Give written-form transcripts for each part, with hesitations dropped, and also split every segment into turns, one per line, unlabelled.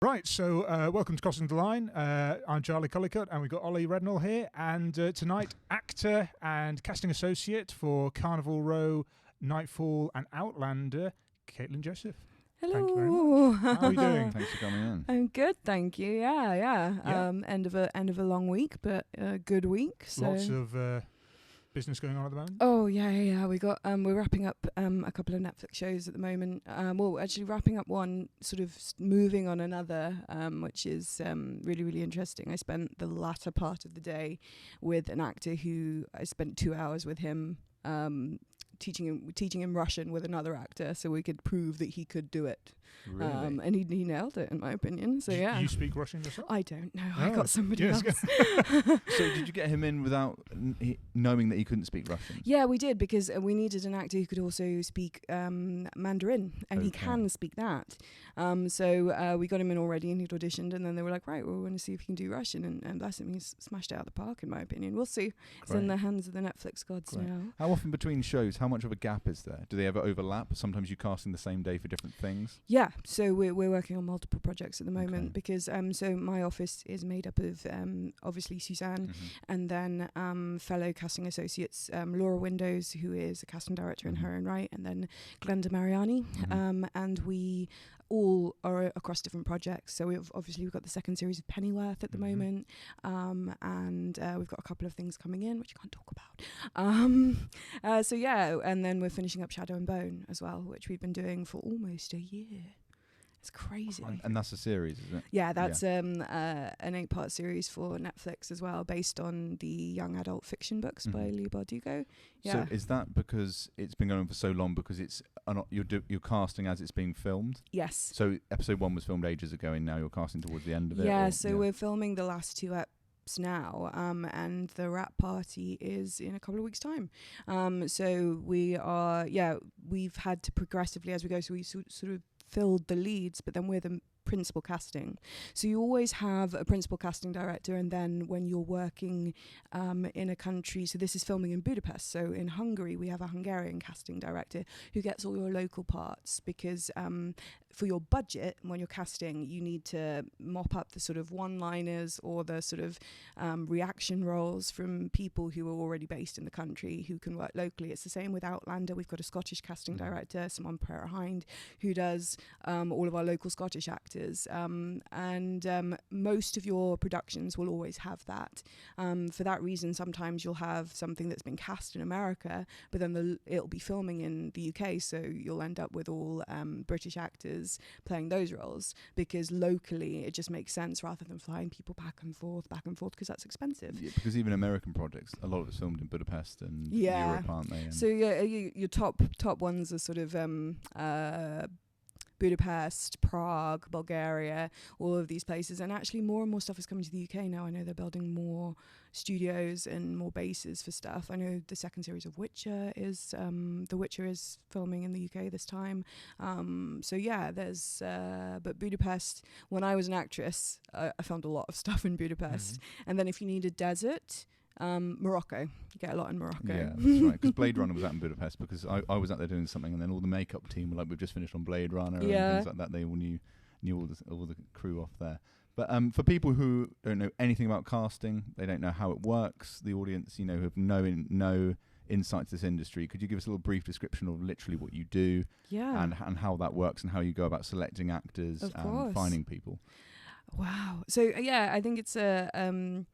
Right, so welcome to Crossing the Line. I'm Charlie Collicutt, and we've got Ollie Rednall here. And tonight, actor and casting associate for Carnival Row, Nightfall, and Outlander, Caitlin Joseph.
Hello.
Thank you very much. How are you doing?
Thanks for coming in.
I'm good, thank you. Yeah. End of a long week, but a good week. So.
Lots of business going on at the moment.
Oh yeah. We got we're wrapping up a couple of Netflix shows at the moment. Well, actually wrapping up one, sort of moving on another, which is really interesting. I spent the latter part of the day with an actor who I spent 2 hours with him. Teaching him Russian with another actor, so we could prove that he could do it.
Really?
And he nailed it, in my opinion. So yeah.
You speak Russian yourself?
I don't know. I got somebody else.
So did you get him in without knowing that he couldn't speak Russian?
Yeah, we did, because we needed an actor who could also speak Mandarin, and he can speak that. So we got him in already, and he'd auditioned, and then they were like, right, well, we want to see if he can do Russian, and bless him, he's smashed it out of the park, in my opinion. We'll see. It's in the hands of the Netflix gods now.
How often between shows, how much of a gap is there? Do they ever overlap? Sometimes you casting the same day for different things?
Yeah, so we're working on multiple projects at the moment, because so my office is made up of obviously Suzanne, and then fellow casting associates, Laura Windows, who is a casting director in her own right, and then Glenda Mariani, and we all are across different projects. So we've got the second series of Pennyworth at the moment, and we've got a couple of things coming in which I can't talk about. So yeah, and then we're finishing up Shadow and Bone as well, which we've been doing for almost a year. It's crazy.
And that's a series, is it?
Yeah, that's an 8-part series for Netflix as well, based on the young adult fiction books by Lee Bardugo. Yeah.
So is that because it's been going on for so long, because it's you're casting as it's being filmed?
Yes.
So episode 1 was filmed ages ago, and now you're casting towards the end of it?
Yeah, so we're filming the last 2 episodes now, and the wrap party is in a couple of weeks' time. So we've had to progressively as we go, so we sort of filled the leads, but then we're the principal casting. So you always have a principal casting director, and then when you're working in a country, so this is filming in Budapest, so in Hungary we have a Hungarian casting director who gets all your local parts, because for your budget, when you're casting, you need to mop up the sort of one-liners or the sort of reaction roles from people who are already based in the country who can work locally. It's the same with Outlander. We've got a Scottish casting director, Simon Pereira-Hind, who does all of our local Scottish actors. And most of your productions will always have that. For that reason, sometimes you'll have something that's been cast in America, but then it'll be filming in the UK, so you'll end up with all British actors playing those roles, because locally it just makes sense rather than flying people back and forth, because that's expensive.
Yeah, because even American projects, a lot of it's filmed in Budapest and Europe, aren't they? And
so your top ones are sort of Budapest, Prague, Bulgaria, all of these places. And actually more and more stuff is coming to the UK now. I know they're building more studios and more bases for stuff. I know the second series of Witcher is The Witcher is filming in the UK this time. So yeah, there's but Budapest, when I was an actress, I filmed a lot of stuff in Budapest. And then if you need a desert, Morocco. You get a lot in Morocco.
Yeah, that's right. Because Blade Runner was out in Budapest, because I was out there doing something, and then all the makeup team were like, we've just finished on Blade Runner and things like that. They all knew all the crew off there. But for people who don't know anything about casting, they don't know how it works, the audience, who have no insight to this industry, could you give us a little brief description of literally what you do and how that works, and how you go about selecting actors and finding people?
Wow. So yeah, I think it's a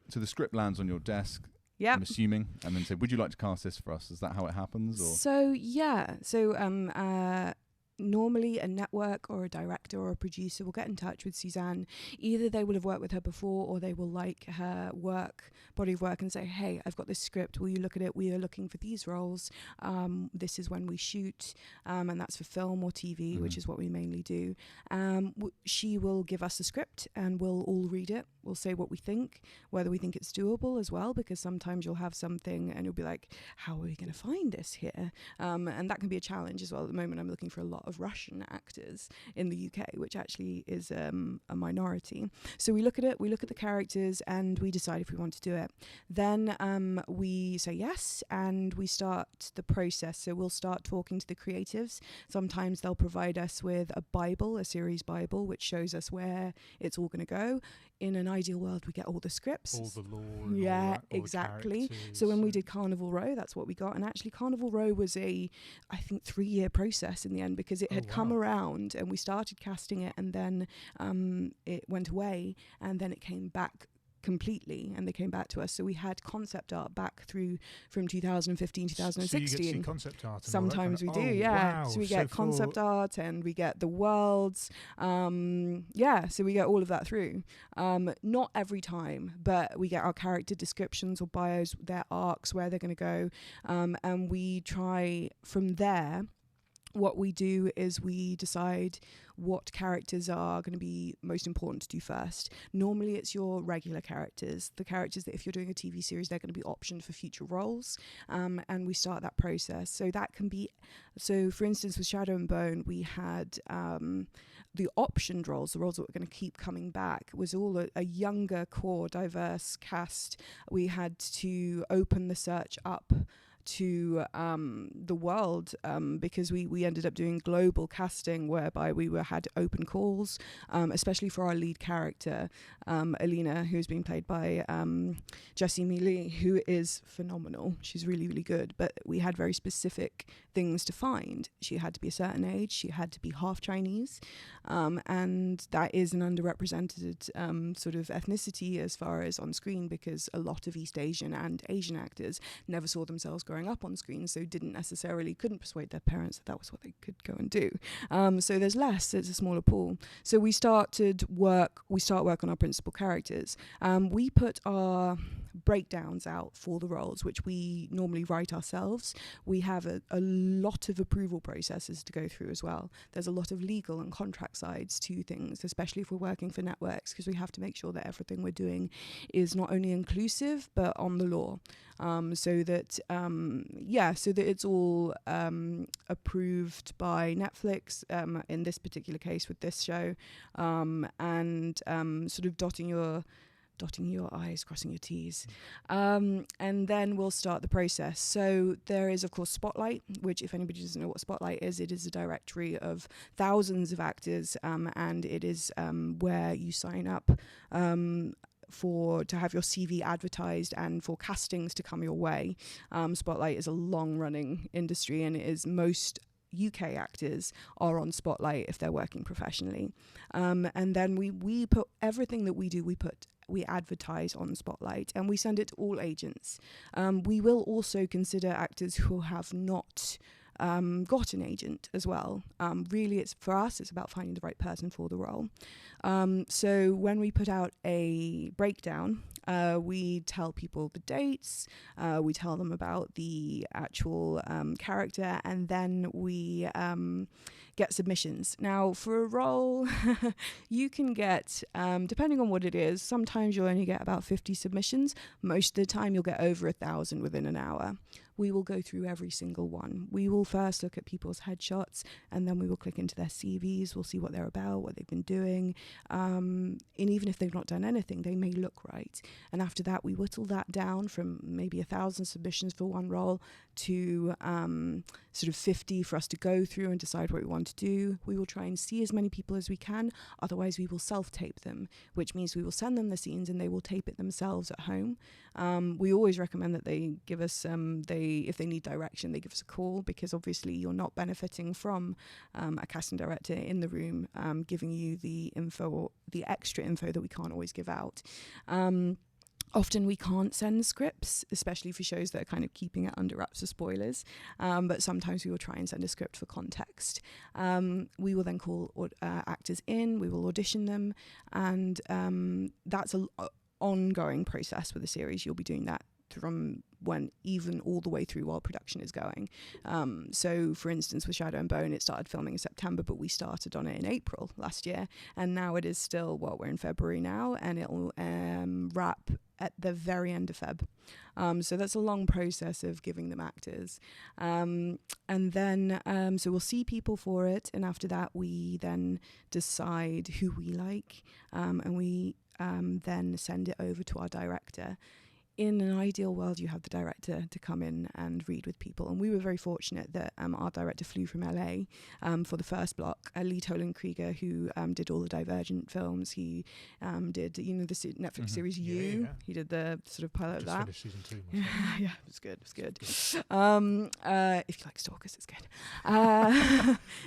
so the script lands on your desk,
yeah,
I'm assuming, and then say, would you like to cast this for us? Is that how it happens? Or?
So normally a network or a director or a producer will get in touch with Suzanne. Either they will have worked with her before, or they will like her body of work, and say, hey, I've got this script, will you look at it? We are looking for these roles. This is when we shoot, and that's for film or TV, which is what we mainly do. She will give us a script, and we'll all read it. We'll say what we think, whether we think it's doable as well, because sometimes you'll have something and you'll be like, how are we going to find this here? And that can be a challenge as well. At the moment, I'm looking for a lot lot of Russian actors in the UK, which actually is a minority. So we look at it, we look at the characters, and we decide if we want to do it. Then we say yes, and we start the process. So we'll start talking to the creatives. Sometimes they'll provide us with a Bible, a series Bible, which shows us where it's all going to go. In an ideal world, we get all the scripts.
All the lore. And
Yeah,
all that, all
exactly.
The
So when we
characters.
did Carnival Row, that's what we got. And actually, Carnival Row was I think, 3-year process in the end, because it had come
wow.
around and we started casting it, and then it went away, and then it came back completely, and they came back to us. So we had concept art back through from 2015, 2016.
So you get to see concept art. And
Sometimes
all
we
that
do, yeah.
Wow.
So we get concept art, and we get the worlds. So we get all of that through. Not every time, but we get our character descriptions or bios, their arcs, where they're going to go. And we try from there. What we do is we decide what characters are going to be most important to do first. Normally it's your regular characters, the characters that if you're doing a TV series, they're going to be optioned for future roles. And we start that process. So that can be, so for instance, with Shadow and Bone, we had the optioned roles, the roles that were going to keep coming back, was all a younger, core, diverse cast. We had to open the search up to the world, because we ended up doing global casting, whereby we had open calls, especially for our lead character, Alina, who's being played by Jessie Mealy, who is phenomenal. She's really, really good, but we had very specific things to find. She had to be a certain age, she had to be half Chinese, and that is an underrepresented sort of ethnicity as far as on screen, because a lot of East Asian and Asian actors never saw themselves growing up on screen, so couldn't persuade their parents that was what they could go and do. So there's less, it's a smaller pool. So we start work on our principal characters. We put our breakdowns out for the roles, which we normally write ourselves. We have a lot of approval processes to go through as well. There's a lot of legal and contract sides to things, especially if we're working for networks, because we have to make sure that everything we're doing is not only inclusive but on the law, so that it's all approved by Netflix, in this particular case with this show, and sort of dotting your I's, crossing your T's. And then we'll start the process. So there is, of course, Spotlight, which, if anybody doesn't know what Spotlight is, it is a directory of thousands of actors, and it is where you sign up to have your CV advertised and for castings to come your way. Spotlight is a long-running industry, and it is most UK actors are on Spotlight if they're working professionally. And then we put everything that we do, we advertise on Spotlight, and we send it to all agents. We will also consider actors who have not got an agent as well. Really, it's about finding the right person for the role. So when we put out a breakdown, we tell people the dates, we tell them about the actual character, and then we get submissions. Now, for a role, you can get, depending on what it is, sometimes you'll only get about 50 submissions. Most of the time, you'll get over 1,000 within an hour. We will go through every single one. We will first look at people's headshots, and then we will click into their CVs. We'll see what they're about, what they've been doing. And even if they've not done anything, they may look right. And after that, we whittle that down from maybe 1,000 submissions for one role to sort of 50 for us to go through and decide what we want to do. We will try and see as many people as we can. Otherwise, we will self-tape them, which means we will send them the scenes and they will tape it themselves at home. We always recommend that they give us, if they need direction, they give us a call, because obviously you're not benefiting from a casting director in the room giving you the info, the extra info that we can't always give out. Often we can't send scripts, especially for shows that are kind of keeping it under wraps for spoilers. But sometimes we will try and send a script for context. We will then call actors in, we will audition them, and that's an ongoing process with a series. You'll be doing that from when even all the way through while production is going. So for instance, with Shadow and Bone, it started filming in September, but we started on it in April last year, and now it is still, we're in February now, and it'll wrap at the very end of Feb. So that's a long process of giving them actors. And then, so we'll see people for it. And after that, we then decide who we like. And we then send it over to our director. In an ideal world, you have the director to come in and read with people. And we were very fortunate that our director flew from LA for the first block. Lee Tolan-Krieger, who did all the Divergent films. He did, the Netflix series You.
Yeah.
He did the sort of pilot of that.
Just finished season 2.
Yeah, it was good. If you like Stalkers, it's good.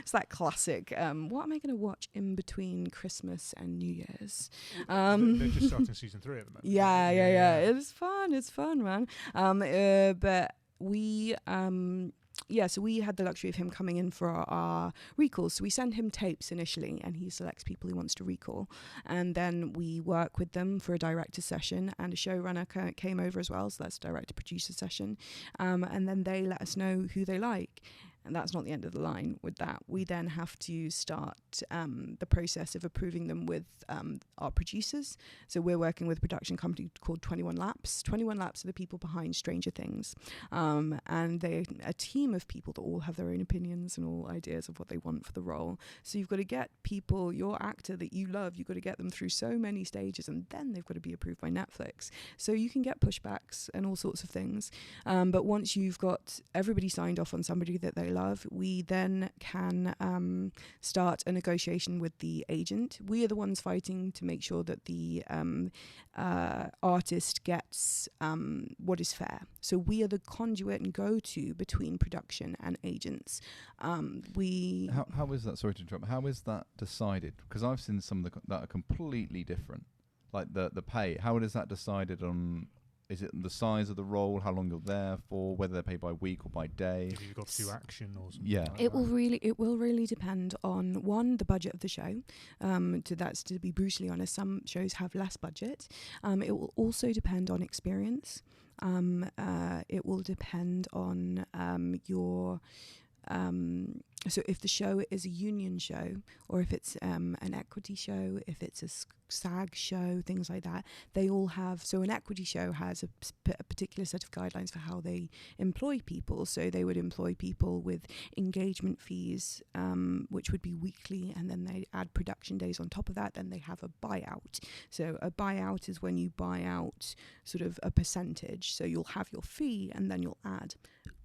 It's that classic. What am I going to watch in between Christmas and New Year's?
They're just starting season 3 at the moment.
Yeah. It's fun. It's fun, man. But we so we had the luxury of him coming in for our recalls. So we send him tapes initially, and he selects people he wants to recall. And then we work with them for a director session, and a showrunner came over as well. So that's a director-producer session. And then they let us know who they like. And that's not the end of the line with that. We then have to start the process of approving them with our producers. So we're working with a production company called 21 Laps. 21 Laps are the people behind Stranger Things. And they're a team of people that all have their own opinions and all ideas of what they want for the role. So you've got to get people, your actor that you love, you've got to get them through so many stages, and then they've got to be approved by Netflix. So you can get pushbacks and all sorts of things. But once you've got everybody signed off on somebody that they love, we then can start a negotiation with the agent. We are the ones fighting to make sure that the artist gets what is fair. So we are the conduit and go-to between production and agents.
How is that? Sorry to interrupt. How is that decided? Because I've seen some of that are completely different. Like the pay. How is that decided on? Is it the size of the role, how long you're there for, whether they're paid by week or by day?
If you've got to do action or something.
Yeah.
Like
It will really depend on, one, the budget of the show. To be brutally honest, some shows have less budget. It will also depend on experience. It will depend on your. So if the show is a union show, or if it's an equity show, if it's a SAG show, things like that, they all have. So an equity show has a particular set of guidelines for how they employ people. So they would employ people with engagement fees, which would be weekly, and then they add production days on top of that. Then they have a buyout. So a buyout is when you buy out sort of a percentage. So you'll have your fee, and then you'll add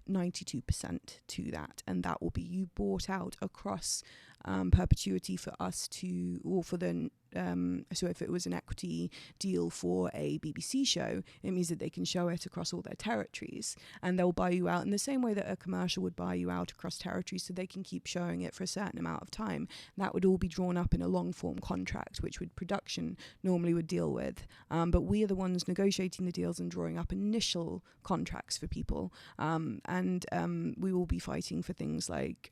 92% to that, and that will be you bought out across perpetuity for us to, or for the so if it was an equity deal for a BBC show, it means that they can show it across all their territories, and they'll buy you out in the same way that a commercial would buy you out across territories, so they can keep showing it for a certain amount of time. That would all be drawn up in a long form contract, which production normally would deal with, but we are the ones negotiating the deals and drawing up initial contracts for people, and we will be fighting for things like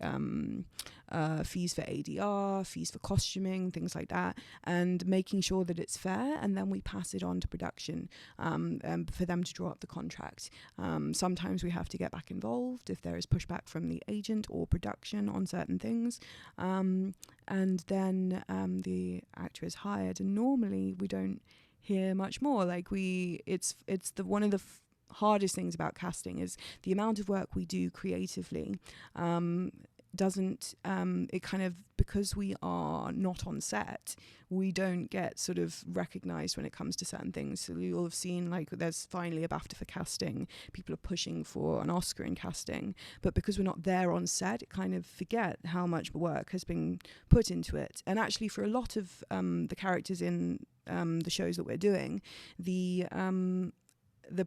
fees for ADR, fees for costuming, things like that, and making sure that it's fair, and then we pass it on to production for them to draw up the contract. Sometimes we have to get back involved if there is pushback from the agent or production on certain things, and then the actor is hired, and normally we don't hear much more. Like it's one of the hardest things about casting is the amount of work we do creatively. Doesn't it kind of, because we are not on set, we don't get sort of recognized when it comes to certain things. So you'll have seen, like, there's finally a BAFTA for casting, people are pushing for an Oscar in casting, but because we're not there on set, it kind of forget how much work has been put into it. And actually for a lot of the characters in the shows that we're doing, the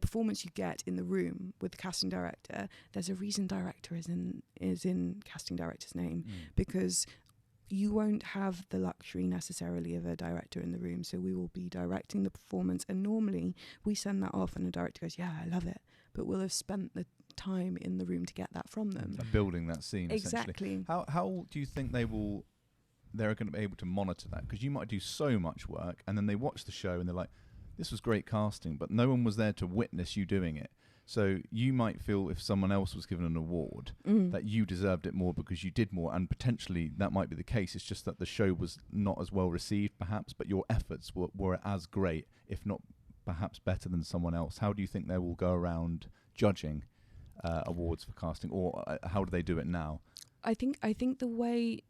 performance you get in the room with the casting director, there's a reason director is in casting director's name, because you won't have the luxury necessarily of a director in the room. So we will be directing the performance, and normally we send that off and the director goes, yeah, I love it, but we'll have spent the time in the room to get that from them.
Building that scene,
exactly.
How do you think they're going to be able to monitor that? Because you might do so much work, and then they watch the show and they're like, this was great casting, but no one was there to witness you doing it. So you might feel if someone else was given an award that you deserved it more because you did more, and potentially that might be the case. It's just that the show was not as well received perhaps, but your efforts were as great, if not perhaps better than someone else, how do you think they will go around judging awards for casting, or how do they do it now?
I think the way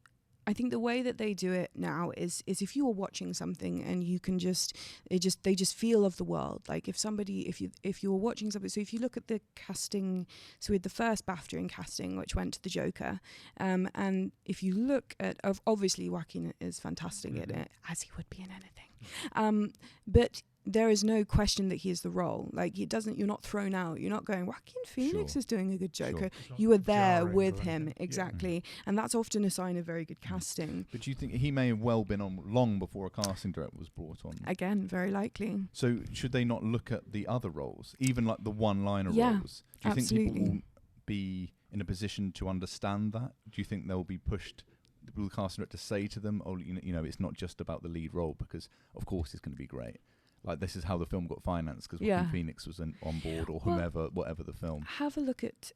that they do it now is if you are watching something and you can they just feel of the world. Like if you're watching something, so if you look at the casting, so we had the first BAFTA in casting, which went to the Joker, and if you look at, obviously Joaquin is fantastic in it, as he would be in anything, but there is no question that he is the role. Like, you're not thrown out. You're not going, Joaquin Phoenix is doing a good Joker.
Sure.
You are there with him, exactly. And that's often a sign of very good casting.
But do you think he may have well been on long before a casting director was brought on?
Again, very likely.
So should they not look at the other roles, even like the one-liner roles? Do you
absolutely.
think people will be in a position to understand that? Do you think they'll be pushed? Will the casting director say to them, "Oh, you know, it's not just about the lead role, because of course it's going to be great. Like, this is how the film got financed because Joaquin Phoenix was on board, or whatever the film."
Have a look at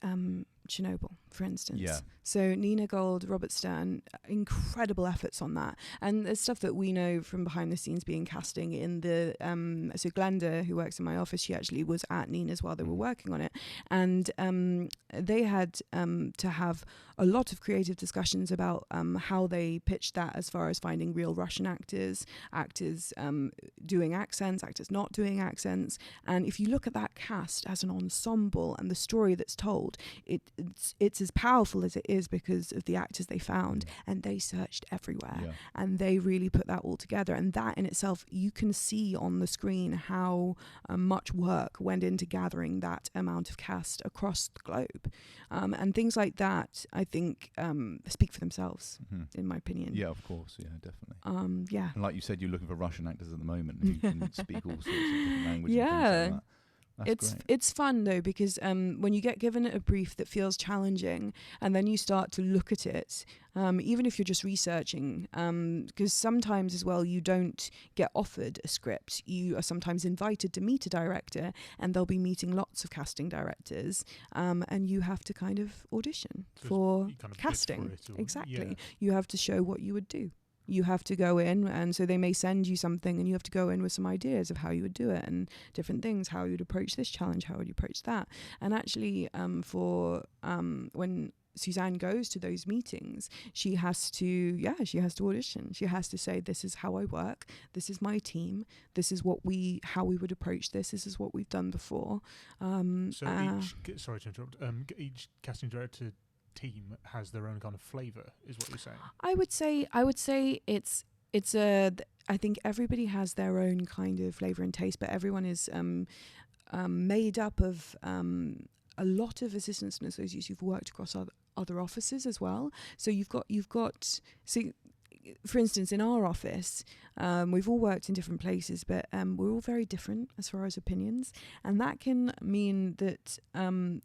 Chernobyl, for instance.
Yeah.
So Nina Gold, Robert Stern, incredible efforts on that. And there's stuff that we know from behind the scenes being casting in the... so Glenda, who works in my office, she actually was at Nina's while they were working on it. And they had to have a lot of creative discussions about how they pitched that, as far as finding real Russian actors doing accents, actors not doing accents. And if you look at that cast as an ensemble and the story that's told, it's as powerful as it is because of the actors they found, and they searched everywhere, and they really put that all together. And that in itself, you can see on the screen how much work went into gathering that amount of cast across the globe, and things like that, I think, speak for themselves, in my opinion.
Yeah, of course. Yeah, definitely.
Yeah.
And like you said, you're looking for Russian actors at the moment who can speak all sorts of different languages.
Yeah.
And things like that. That's great.
It's fun though, because when you get given a brief that feels challenging, and then you start to look at it, even if you're just researching, because sometimes as well you don't get offered a script. You are sometimes invited to meet a director, and they'll be meeting lots of casting directors, and you have to kind of audition for casting. Exactly. You have to show what you would do. You have to go in, and so they may send you something, and you have to go in with some ideas of how you would do it and different things, how you would approach this challenge, how would you approach that. And actually, when Suzanne goes to those meetings, she has to audition. She has to say, this is how I work, this is my team, this is how we would approach this is what we've done before.
Sorry to interrupt. Each casting director team has their own kind of flavour, is what you're saying? I would say it's I think everybody has their own kind of flavour and taste, but everyone is made up of a lot of assistants and associates who've worked across other offices as well. So you've got for instance, in our office, we've all worked in different places, but we're all very different as far as opinions, and that can mean that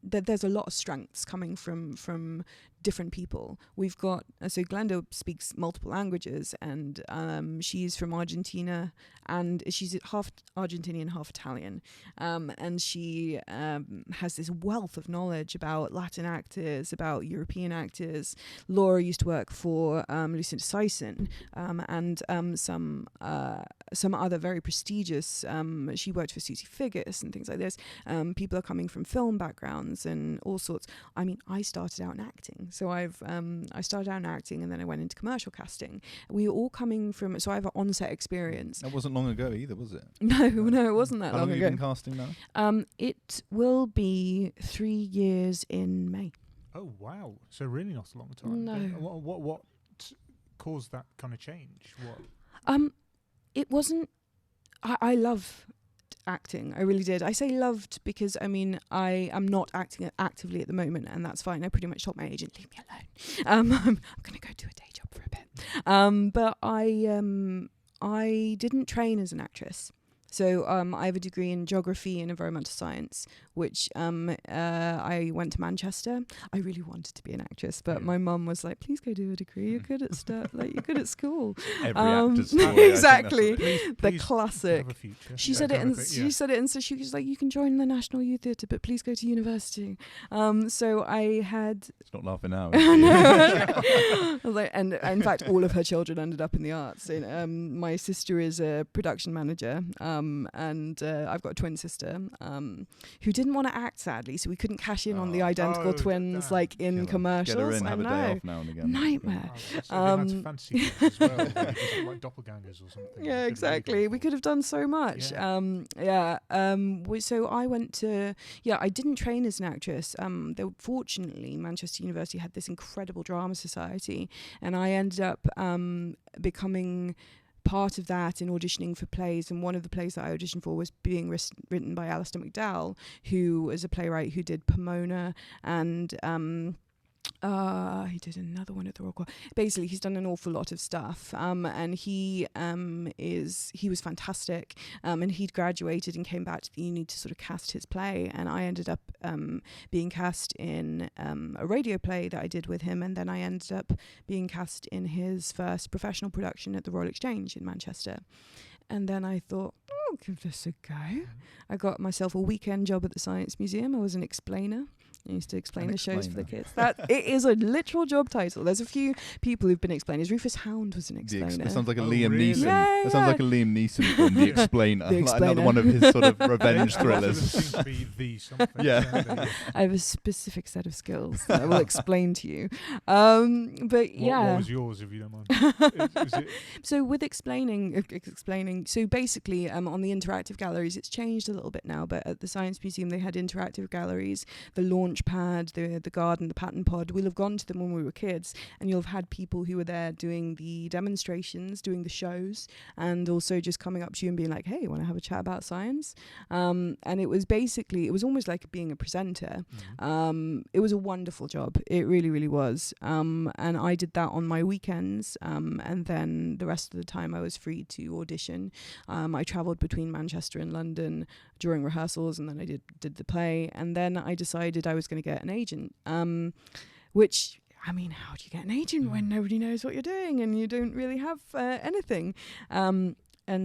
that there's a lot of strengths coming from different people. We've got so Glenda speaks multiple languages, and she's from Argentina, and she's half Argentinian, half Italian, and she has this wealth of knowledge about Latin actors, about European actors. Laura used to work for Lucinda Sison, and some other very prestigious. She worked for Susie Figgis and things like this. People are coming from film backgrounds and all sorts. I mean, I started out in acting, so I started out in acting, and then I went into commercial casting. We were all coming from, so I have an on-set experience.
That wasn't long ago either, was it?
No, it wasn't that long ago.
How long have you been casting now?
It will be 3 years in May.
Oh wow! So really not a long time.
No.
What caused that kind of change?
It wasn't. I love acting. I really did. I say loved because I mean I am not acting actively at the moment, and that's fine. I pretty much told my agent, leave me alone. I'm going to go do a day job for a bit. But I didn't train as an actress. So I have a degree in geography and environmental science, which I went to Manchester. I really wanted to be an actress, but my mum was like, "Please go do a degree. You're good at stuff. Like you're good at school."
Every actor's story,
exactly.
The
classic. She said it, and she said it, and so she was like, "You can join the National Youth Theatre, but please go to university." So I had.
It's not laughing now.
I was like, and in fact, all of her children ended up in the arts. And, my sister is a production manager. and I've got a twin sister who didn't want to act, sadly, so we couldn't cash in on the identical twins like in commercials.
Get her in,
I
have a
know.
day off now and again.
Nightmare.
Fancy films as well, like doppelgangers or something.
Yeah, exactly. We could have done so much. So I went to. I didn't train as an actress. Fortunately, Manchester University had this incredible drama society, and I ended up becoming part of that in auditioning for plays. And one of the plays that I auditioned for was being written by Alistair McDowell, who is a playwright who did Pomona and he did another one at the Royal Court. Basically, he's done an awful lot of stuff, and he was fantastic. And he'd graduated and came back to the uni to sort of cast his play. And I ended up being cast in a radio play that I did with him, and then I ended up being cast in his first professional production at the Royal Exchange in Manchester. And then I thought, I'll give this a go. I got myself a weekend job at the Science Museum. I was an explainer. I used to explain the shows for the kids. It is a literal job title. There's a few people who've been explainers. Rufus Hound was an explainer.
That sounds like a Liam Neeson.
Yeah,
that sounds like a Liam Neeson from The Explainer.
The Explainer.
Like another one of his sort of revenge thrillers.
Seems to be the something.
Yeah.
I have a specific set of skills that I will explain to you. But yeah.
What was yours, if you don't mind?
So with explaining. So basically, on the interactive galleries, it's changed a little bit now. But at the Science Museum, they had interactive galleries. The launch pad, the garden, the pattern pod. We'll have gone to them when we were kids, and you'll have had people who were there doing the demonstrations, doing the shows, and also just coming up to you and being like, hey, you want to have a chat about science? And it was almost like being a presenter. It was a wonderful job. It really, really was. And I did that on my weekends, and then the rest of the time I was free to audition. I travelled between Manchester and London during rehearsals, and then I did the play, and then I decided I was going to get an agent, which, I mean, how do you get an agent when nobody knows what you're doing and you don't really have anything? And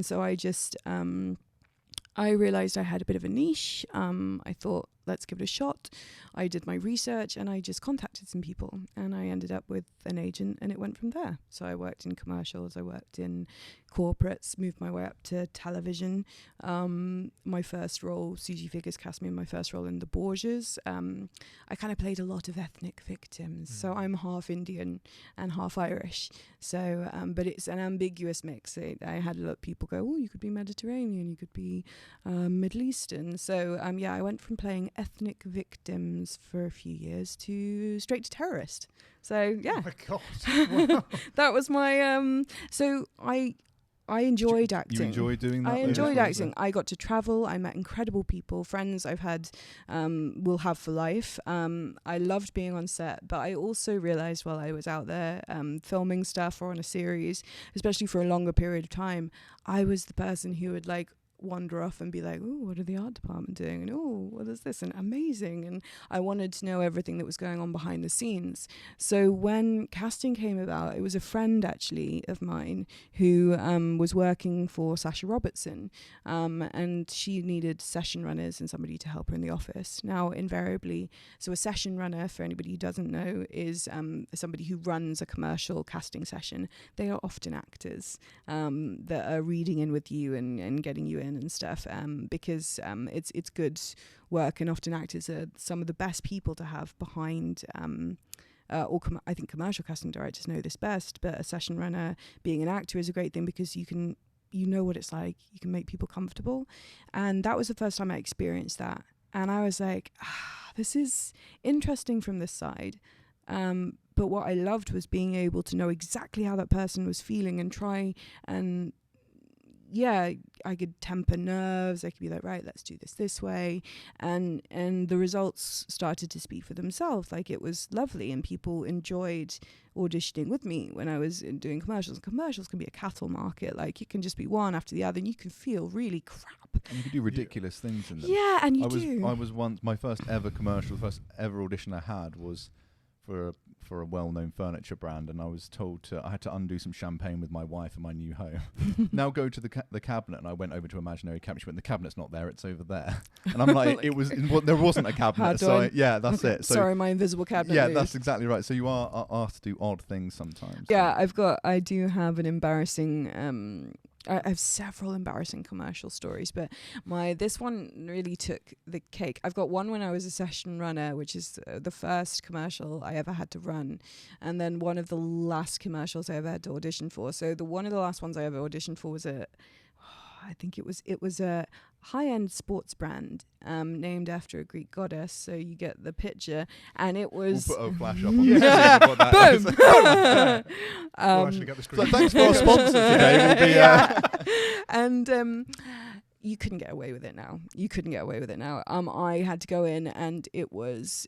so I just, I realised I had a bit of a niche. I thought, let's give it a shot. I did my research and I just contacted some people, and I ended up with an agent, and it went from there. So I worked in commercials, I worked in corporates, moved my way up to television. My first role, Susie Figures cast me in my first role in the Borgias. I kind of played a lot of ethnic victims. So I'm half Indian and half Irish. So, but it's an ambiguous mix. I had a lot of people go, oh, you could be Mediterranean, you could be Middle Eastern. So, I went from playing ethnic victims for a few years to straight to terrorist. So, yeah.
Oh my God. Wow.
That was my, so I enjoyed acting.
You enjoyed doing that?
I enjoyed acting. I got to travel. I met incredible people, friends I've had, will have for life. I loved being on set, but I also realised while I was out there filming stuff or on a series, especially for a longer period of time, I was the person who would wander off and be like, oh, what are the art department doing? And oh, what is this? And amazing. And I wanted to know everything that was going on behind the scenes. So when casting came about, it was a friend actually of mine who was working for Sacha Robertson, and she needed session runners and somebody to help her in the office. Now, invariably, so a session runner, for anybody who doesn't know, is somebody who runs a commercial casting session. They are often actors that are reading in with you and getting you in and stuff, because it's good work, and often actors are some of the best people to have behind. I think commercial casting directors know this best, but a session runner being an actor is a great thing because you know what it's like. You can make people comfortable, and that was the first time I experienced that, and I was like, this is interesting from this side. But what I loved was being able to know exactly how that person was feeling and try and. Yeah, I could temper nerves. I could be like, right, let's do this way. And the results started to speak for themselves. It was lovely, and people enjoyed auditioning with me when I was doing commercials. And commercials can be a cattle market. It can just be one after the other, and you can feel really crap.
And you can do ridiculous things in them.
Yeah, and I
was once, my first ever commercial, first ever audition I had was for a well-known furniture brand, and I was told I had to undo some champagne with my wife in my new home. Now go to the cabinet, and I went over to imaginary cabinet. She went, the cabinet's not there, it's over there. And I'm like, there wasn't a cabinet. So that's it. So
sorry, my invisible cabinet.
Yeah,
moved.
that's exactly right. So you are asked to do odd things sometimes.
Yeah, I do have an embarrassing I have several embarrassing commercial stories, but this one really took the cake. I've got one when I was a session runner, which is the first commercial I ever had to run, and then one of the last commercials I ever had to audition for. So one of the last ones I ever auditioned for was I think it was a high-end sports brand named after a Greek goddess. So you get the picture, and it was.
We'll put a flash up on the
boom.
We'll actually get the screen.
So thanks for our sponsor today. We'll be,
And you couldn't get away with it now. I had to go in, and it was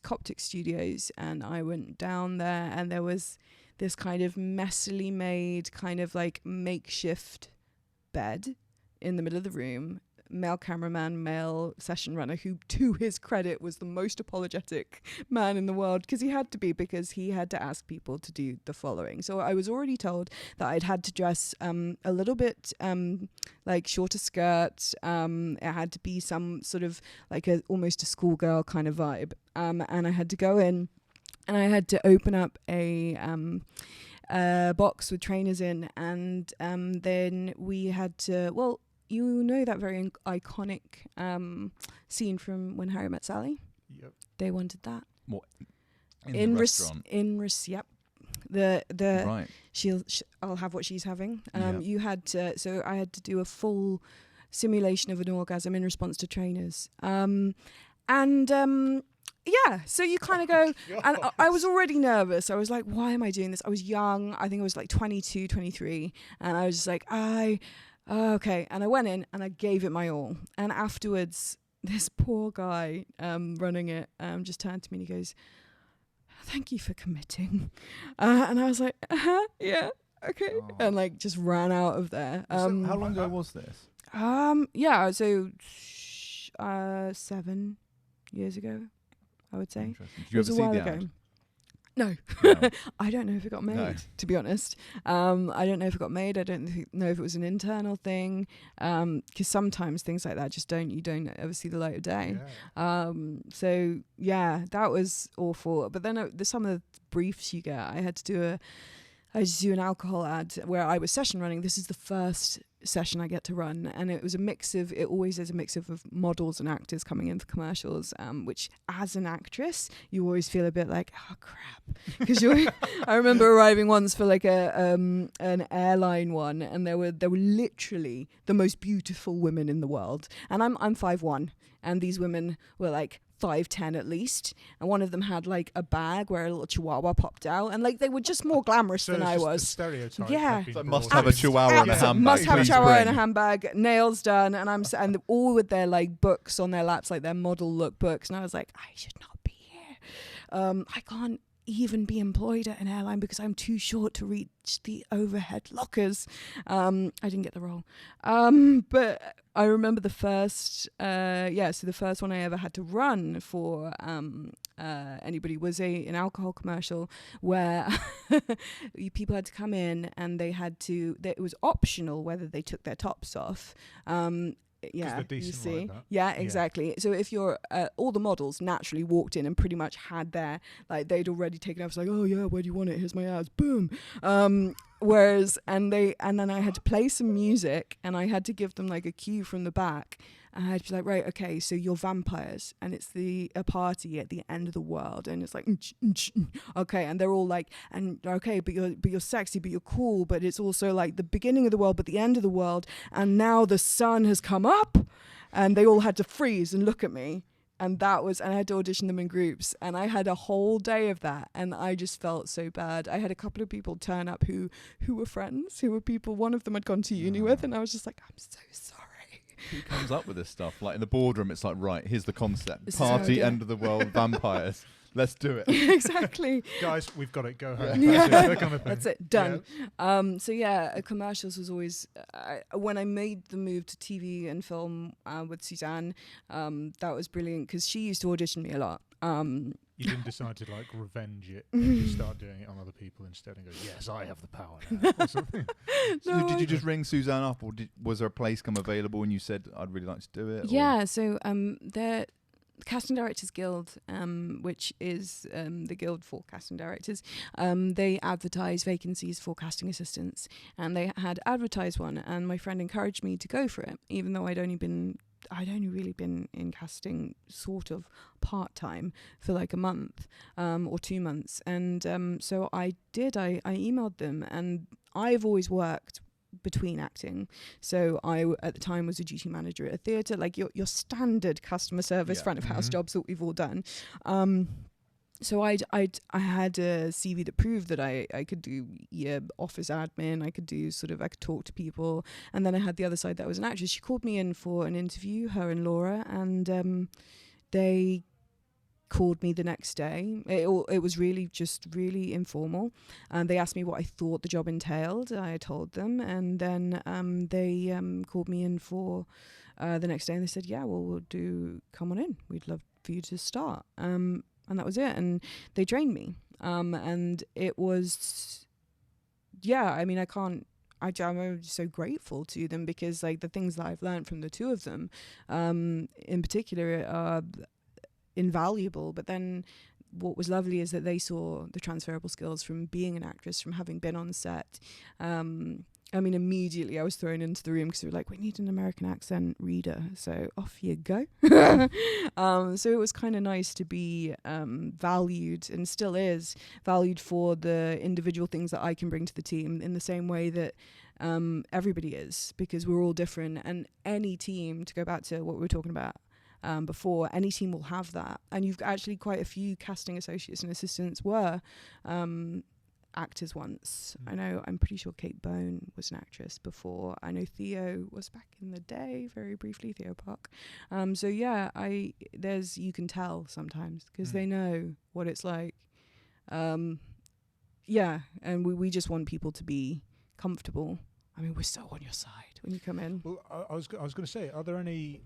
Coptic Studios, and I went down there, and there was this kind of messily made kind of like makeshift bed in the middle of the room, male cameraman, male session runner, who to his credit was the most apologetic man in the world, because he had to ask people to do the following. So I was already told that I'd had to dress a little bit like shorter skirt. It had to be some sort of like almost a schoolgirl kind of vibe, and I had to go in and I had to open up a box with trainers in, and then we had to, well, you know that very iconic scene from When Harry Met Sally?
Yep.
They wanted that.
What? In the restaurant?
Yep. The
right.
I'll have what she's having.
Yep.
You had to, so I had to do a full simulation of an orgasm in response to trainers. Yeah, so you kind of go, and I was already nervous. I was like, why am I doing this? I was young. I think I was like 22, 23. And I was just like, okay. And I went in and I gave it my all. And afterwards, this poor guy running it just turned to me and he goes, thank you for committing. And I was like, yeah, okay. Oh. And like just ran out of there.
How long ago was this?
Yeah, so 7 years ago, I would say.
Did you ever see the ad?
No. I don't know if it got made, to be honest. I don't know if it got made. I don't know if it was an internal thing, because sometimes things like that you don't ever see the light of day. Yeah. So yeah, that was awful. But then some of the briefs you get, I had to do an alcohol ad where I was session running. This is the first session I get to run, and it always is a mix of models and actors coming in for commercials, which as an actress you always feel a bit like, oh crap, because I remember arriving once for like an airline one, and there were literally the most beautiful women in the world, and I'm 5'1", and these women were like 5'10" at least, and one of them had like a bag where a little chihuahua popped out, and like they were just more glamorous than I was.
Stereotype.
Yeah,
so must have a chihuahua in a handbag.
Must have a chihuahua in a handbag, nails done, and all with their like books on their laps, like their model look books, and I was like, I should not be here. I can't even be employed at an airline because I'm too short to reach the overhead lockers. I didn't get the role, but I remember the first the first one I ever had to run for anybody was an alcohol commercial where people had to come in and it was optional whether they took their tops off. Yeah, you see. Like yeah, exactly. Yeah. So if you're all the models naturally walked in and pretty much had they'd already taken off. It's like, oh yeah, where do you want it? Here's my ads. Boom. Whereas and then I had to play some music and I had to give them like a cue from the back. And I'd be like, right, okay, so you're vampires, and it's a party at the end of the world, and it's like, okay, and they're all like, and okay, but you're sexy, but you're cool, but it's also like the beginning of the world, but the end of the world, and now the sun has come up, and they all had to freeze and look at me, and I had to audition them in groups, and I had a whole day of that, and I just felt so bad. I had a couple of people turn up who were friends, who were people one of them I'd gone to uni with, and I was just like, I'm so sorry.
Who comes up with this stuff? Like in the boardroom, it's like, right, here's the concept. Party, end of the world, vampires. Let's do it.
Exactly.
Guys, we've got it. Go home.
Yeah.
That's
it. Done. Yeah. Commercials was always... when I made the move to TV and film with Suzanne, that was brilliant because she used to audition me a lot.
You didn't decide to like revenge it and just start doing it on other people instead and go, yes, I have the power now, or something.
So did you just ring Suzanne up, or was there a place come available and you said, I'd really like to do it?
Yeah, so Casting Directors Guild, which is the guild for casting directors, they advertise vacancies for casting assistants, and they had advertised one, and my friend encouraged me to go for it, even though I'd only really been in casting sort of part-time for like a month or 2 months, and so I emailed them, and I've always worked between acting, so I at the time was a duty manager at a theatre, like your standard customer service front of house jobs that we've all done. So I had a CV that proved that I could do office admin, I could talk to people, and then I had the other side that I was an actress. She called me in for an interview, her and Laura, and they called me the next day. It was really informal, and they asked me what I thought the job entailed. I told them, and then they called me in for the next day, and they said, yeah, well, come on in, we'd love for you to start, and that was it. And they trained me, and it was, I'm so grateful to them, because like the things that I've learned from the two of them in particular are invaluable. But then what was lovely is that they saw the transferable skills from being an actress, from having been on set. Immediately I was thrown into the room because they were like, we need an American accent reader, so off you go. So it was kind of nice to be valued, and still is valued, for the individual things that I can bring to the team, in the same way that everybody is, because we're all different. And any team, to go back to what we were talking about before, any team will have that. And you've actually quite a few casting associates and assistants were actors once. I'm pretty sure Kate Bone was an actress before. I know Theo was back in the day, very briefly, Theo Park. So yeah, you can tell sometimes, because they know what it's like. And we just want people to be comfortable. I mean, we're so on your side when you come in.
Well, I was going to say, are there any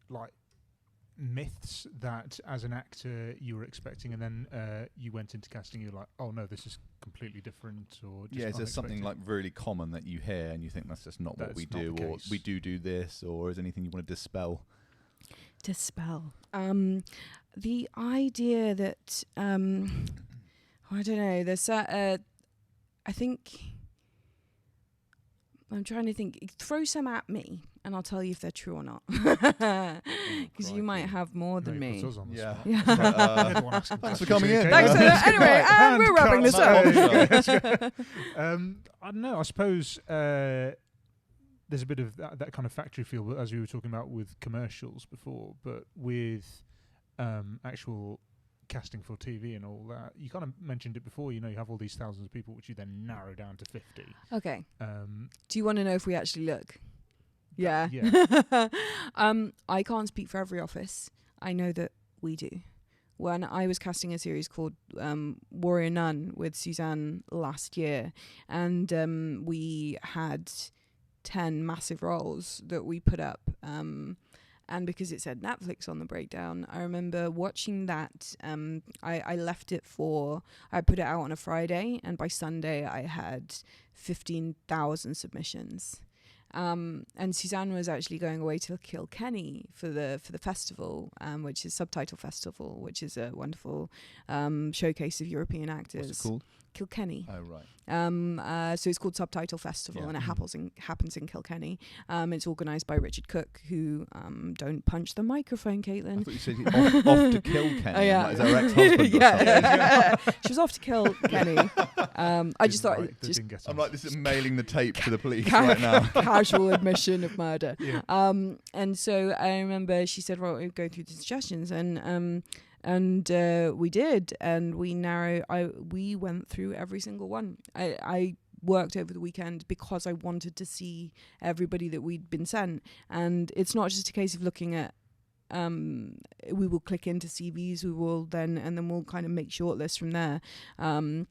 like myths that as an actor you were expecting, and then you went into casting, you're like, oh no, this is completely different? Or just
is there something like really common that you hear and you think that's just not what we do, or we do this, or is anything you want to dispel?
The idea that I don't know, there's I think I'm trying to think. Throw some at me, and I'll tell you if they're true or not. Because you might have more than me.
Yeah.
Thanks
for coming in.
Anyway, we're wrapping this up.
I don't know. I suppose there's a bit of that kind of factory feel, as we were talking about with commercials before, but with actual casting for TV and all that. You kind of mentioned it before, you have all these thousands of people which you then narrow down to 50.
Okay. Do you want to know if we actually look? Yeah. I can't speak for every office. I know that we do. When I was casting a series called Warrior Nun with Suzanne last year, and we had 10 massive roles that we put up, and because it said Netflix on the breakdown, I remember watching that. I left it I put it out on a Friday, and by Sunday I had 15,000 submissions. And Suzanne was actually going away to Kilkenny for the festival, which is Subtitle Festival, which is a wonderful showcase of European actors.
What's it called?
Kilkenny.
Oh, right.
So it's called Subtitle Festival, and it happens in Kilkenny. It's organised by Richard Cook, who don't punch the microphone, Caitlin.
I thought you said off to kill Kenny. Oh, yeah. Is that her ex-husband?
Yeah. She was off to kill Kenny. I just thought...
I'm like, this is mailing the tape to the police right now.
Casual admission of murder.
Yeah.
And so I remember she said, well, we'll go through the suggestions, and we did, and we went through every single one. I worked over the weekend because I wanted to see everybody that we'd been sent, and it's not just a case of looking at we will click into CVs, and then we'll kind of make shortlists from there. And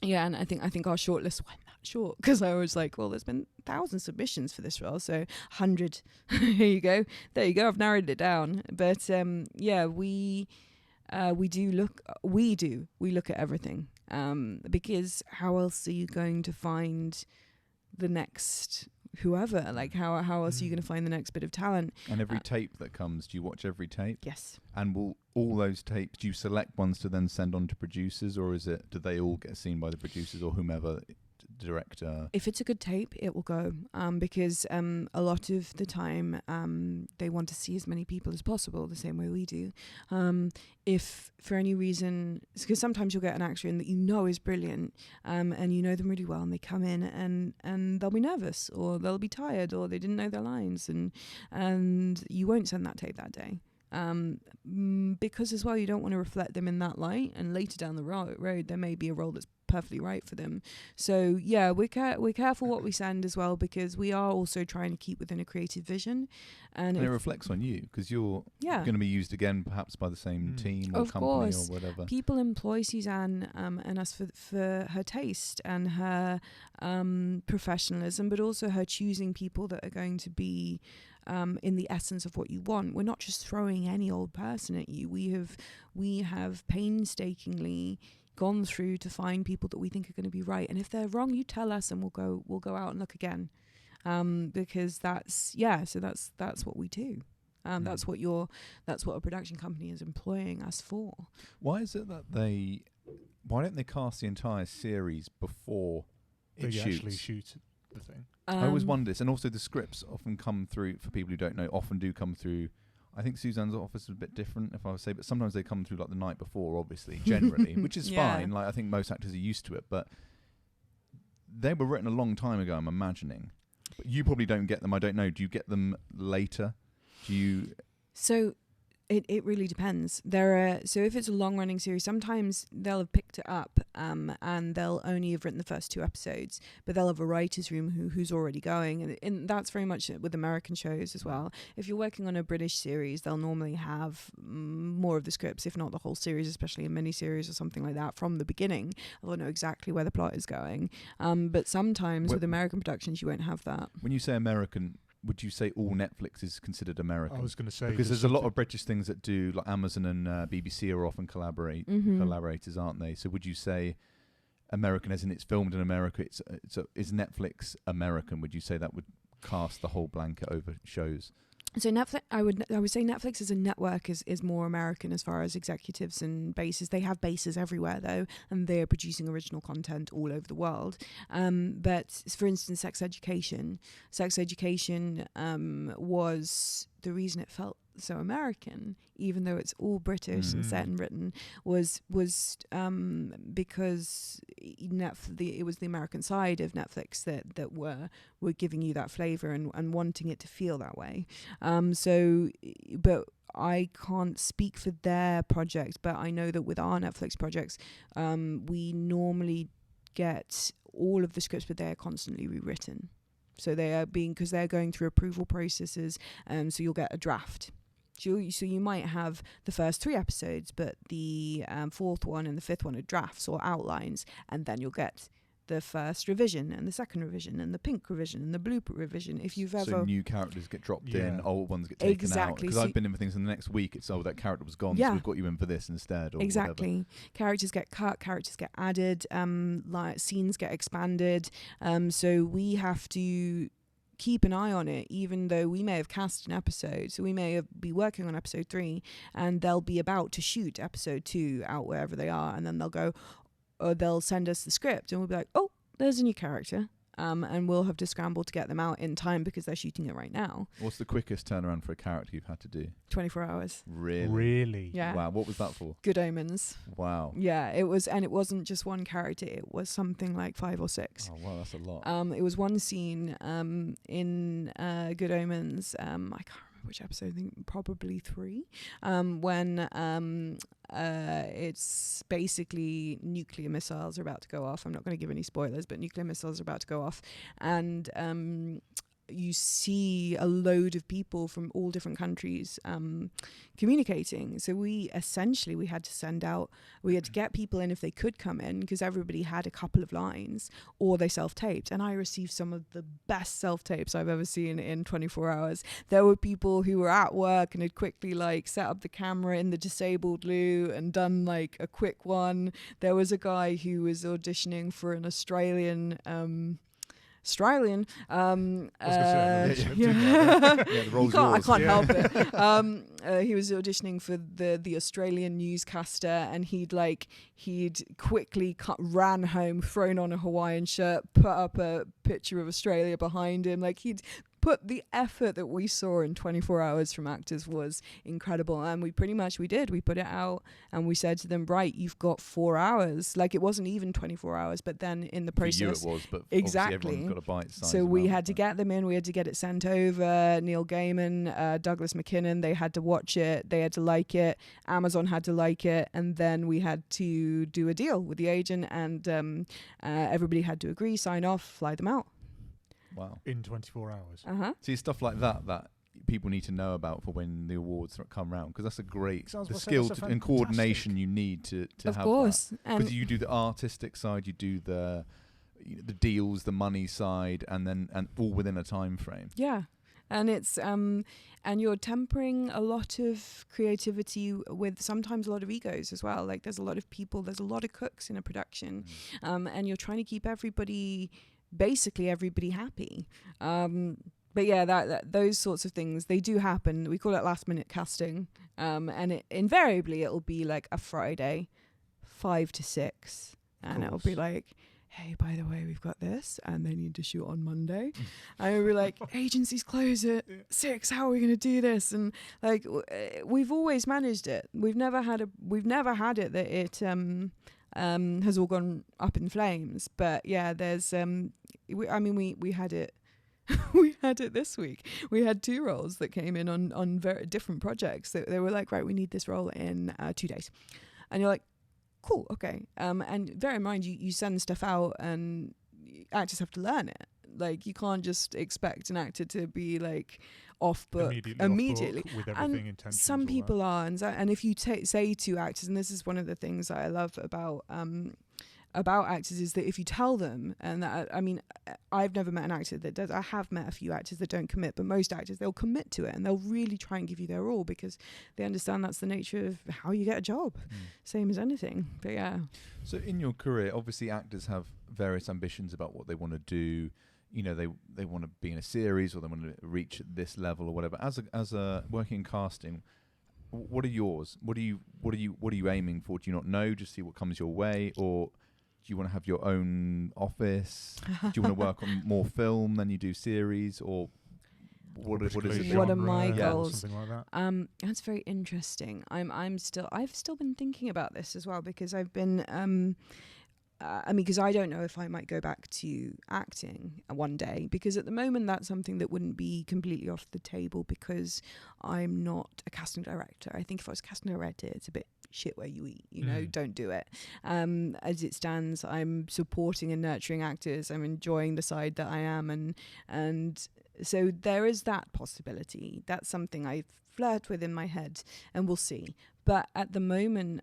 I think our shortlist went that short because I was like, well, there's been 1,000 submissions for this role, so 100. There you go, I've narrowed it down. But we look at everything, because how else are you going to find the next whoever. Like how else are you going to find the next bit of talent?
And every tape that comes, do you watch every tape?
Yes.
And will all those tapes, do you select ones to then send on to producers, or do they all get seen by the producers or whomever, director?
If it's a good tape, it will go, because a lot of the time they want to see as many people as possible, the same way we do. If for any reason, because sometimes you'll get an actor in that you know is brilliant, and you know them really well, and they come in and they'll be nervous, or they'll be tired, or they didn't know their lines, and you won't send that tape that day. Because as well, you don't want to reflect them in that light, and later down the road there may be a role that's perfectly right for them. So yeah, we're careful what we send as well, because we are also trying to keep within a creative vision, and
it reflects on you, because you're going to be used again perhaps by the same team or company or whatever.
People employ Suzanne and us for her taste and her professionalism, but also her choosing people that are going to be in the essence of what you want. We're not just throwing any old person at you. We have painstakingly gone through to find people that we think are going to be right. And if they're wrong, you tell us, and we'll go out and look again. Because that's what we do. That's what a production company is employing us for.
Why is it that why don't they cast the entire series before it shoots?
Actually shoot the thing.
I always wonder this, and also the scripts often come through, for people who don't know, come through. I think Suzanne's office is a bit different, if I would say, but sometimes they come through like the night before, obviously, generally, which is fine. Like, I think most actors are used to it, but they were written a long time ago, I'm imagining. But you probably don't get them. I don't know. Do you get them later?
So it really depends. So if it's a long running series, sometimes they'll have picked it up and they'll only have written the first 2 episodes, but they'll have a writer's room who's already going, and that's very much with American shows as well. If you're working on a British series, they'll normally have more of the scripts, if not the whole series, especially a mini-series or something like that, from the beginning. They'll know exactly where the plot is going. But sometimes with American productions, you won't have that.
When you say American, would you say all Netflix is considered American?
I was going to say,
because there's a lot of British things that do, like Amazon and BBC are often collaborators, aren't they? So would you say American, as in it's filmed in America? Is Netflix American? Would you say that would cast the whole blanket over shows?
So Netflix, I would say Netflix as a network is more American as far as executives and bases. They have bases everywhere though, and they're producing original content all over the world. But for instance, Sex Education was the reason it felt so American, even though it's all British and set in Britain, was because it was the American side of Netflix that were giving you that flavour and wanting it to feel that way. But I can't speak for their project, but I know that with our Netflix projects, we normally get all of the scripts, but they're constantly rewritten. So because they're going through approval processes, so you'll get a draft. So you might have the first 3 episodes, but the 4th one and the 5th one are drafts or outlines, and then you'll get the first revision and the second revision and the pink revision and the blue revision. If you've ever
new characters get dropped in, old ones get taken out. Because I've been in for things, and the next week it's that character was gone, so we've got you in for this instead. Or whatever.
Characters get cut, characters get added, like scenes get expanded. So we have to keep an eye on it, even though we may have cast an episode. So we may be working on episode 3, and they'll be about to shoot episode 2 out wherever they are, and then they'll send us the script, and we'll be like, oh, there's a new character, and we'll have to scramble to get them out in time because they're shooting it right now.
What's the quickest turnaround for a character you've had to do?
24 hours.
Really?
Yeah.
Wow. What was that for?
Good Omens.
Wow.
Yeah, it was, and it wasn't just one character. It was something like 5 or 6.
Oh wow, that's a lot.
It was one scene in Good Omens. I can't remember which episode. I think probably 3. When it's basically nuclear missiles are about to go off. I'm not going to give any spoilers, but nuclear missiles are about to go off, and you see a load of people from all different countries communicating. So we had to get people in if they could come in, because everybody had a couple of lines, or they self-taped. And I received some of the best self-tapes I've ever seen in 24 hours. There were people who were at work and had quickly set up the camera in the disabled loo and done a quick one. There was a guy who was auditioning for an Australian Australian.
I was gonna say,
The role's
I
yours.
can't help it. He was auditioning for the Australian newscaster, and he'd quickly ran home, thrown on a Hawaiian shirt, put up a picture of Australia behind him. Like, he'd put the effort that we saw in 24 hours from actors was incredible. And we put it out, and we said to them, right, you've got 4 hours. Like, it wasn't even 24 hours, but then in the process,
For you it was, but
exactly,
obviously everyone's got a bite size.
so we had to get them in, we had to get it sent over. Neil Gaiman, Douglas McKinnon, they had to watch it, they had to like it, Amazon had to like it, and then we had to do a deal with the agent, and everybody had to agree, sign off, fly them out.
Wow.
In 24 hours.
Uh-huh.
See, stuff like that people need to know about for when the awards come round, because that's a great skill and coordination you need to have.
Of course.
Because you do the artistic side, you do the deals, the money side, and all within a time frame.
Yeah. And it's and you're tempering a lot of creativity with sometimes a lot of egos as well. Like, there's a lot of people, there's a lot of cooks in a production, and you're trying to keep basically everybody happy. But yeah, that those sorts of things, they do happen. We call it last minute casting, and invariably it'll be like a Friday, 5 to 6, and it'll be like, hey, by the way, we've got this, and they need to shoot on Monday. And we'll be like, agencies close at 6. How are we going to do this? And like, we've always managed it. We've never had it that it has all gone up in flames. But yeah, there's we had it. We had it this week. We had 2 roles that came in on very different projects. They were like, right, we need this role in 2 days, and you're like, cool, okay. And bear in mind, you send stuff out, and actors have to learn it. Like, you can't just expect an actor to be like off book immediately.
Off book with everything
and some people are, and if you say to actors, and this is one of the things that I love about actors, is that if you tell them, and that, I mean, I've never met an actor that does. I have met a few actors that don't commit, but most actors, they'll commit to it, and they'll really try and give you their all, because they understand that's the nature of how you get a job, same as anything. But yeah. So
in your career, obviously actors have various ambitions about what they want to do. You know, they want to be in a series, or they want to reach this level or whatever. As a working in casting, what are yours? What are you aiming for? Do you not know? Just see what comes your way, or do you want to have your own office? Do you want to work on more film than you do series, or what is it?
What are my goals?
Something like that.
That's very interesting. I've still been thinking about this as well, because I've been because I don't know if I might go back to acting one day, because at the moment that's something that wouldn't be completely off the table, because I'm not a casting director. I think if I was a casting director, it's a bit shit where you eat, don't do it. As it stands, I'm supporting and nurturing actors. I'm enjoying the side that I am, and so there is that possibility. That's something I flirt with in my head, and we'll see. But at the moment,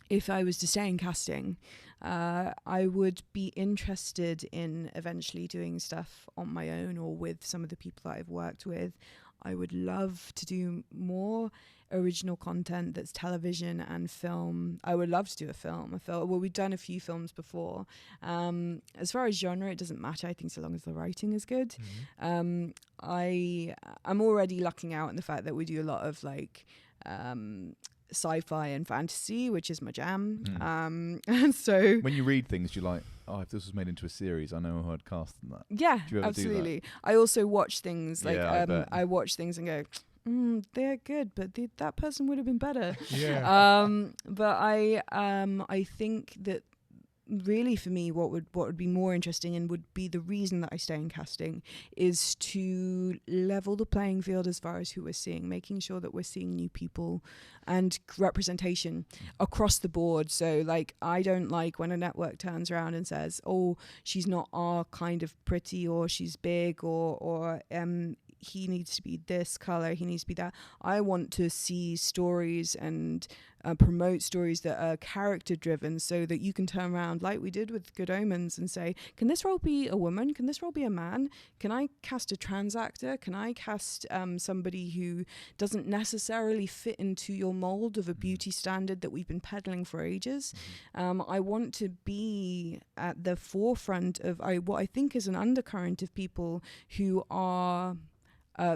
if I was to stay in casting, I would be interested in eventually doing stuff on my own, or with some of the people that I've worked with. I would love to do more original content that's television and film. I would love to do a film. Well, we've done a few films before. As far as genre, it doesn't matter, I think, so long as the writing is good. I'm already lucking out in the fact that we do a lot of like sci-fi and fantasy, which is my jam. And so
when you read things, you're like, oh, if this was made into a series, I know who I'd cast in that.
Yeah,
do you ever
absolutely. Do that? I also watch things like I watch things and go, they're good, but that person would have been better.
Yeah.
But I think that really for me, what would be more interesting, and would be the reason that I stay in casting, is to level the playing field as far as who we're seeing, making sure that we're seeing new people and representation across the board. So like, I don't like when a network turns around and says, oh, she's not our kind of pretty, or she's big, or he needs to be this color, he needs to be that. I want to see stories and promote stories that are character driven, so that you can turn around like we did with Good Omens and say, can this role be a woman? Can this role be a man? Can I cast a trans actor? Can I cast somebody who doesn't necessarily fit into your mold of a beauty standard that we've been peddling for ages? I want to be at the forefront of what I think is an undercurrent of people who are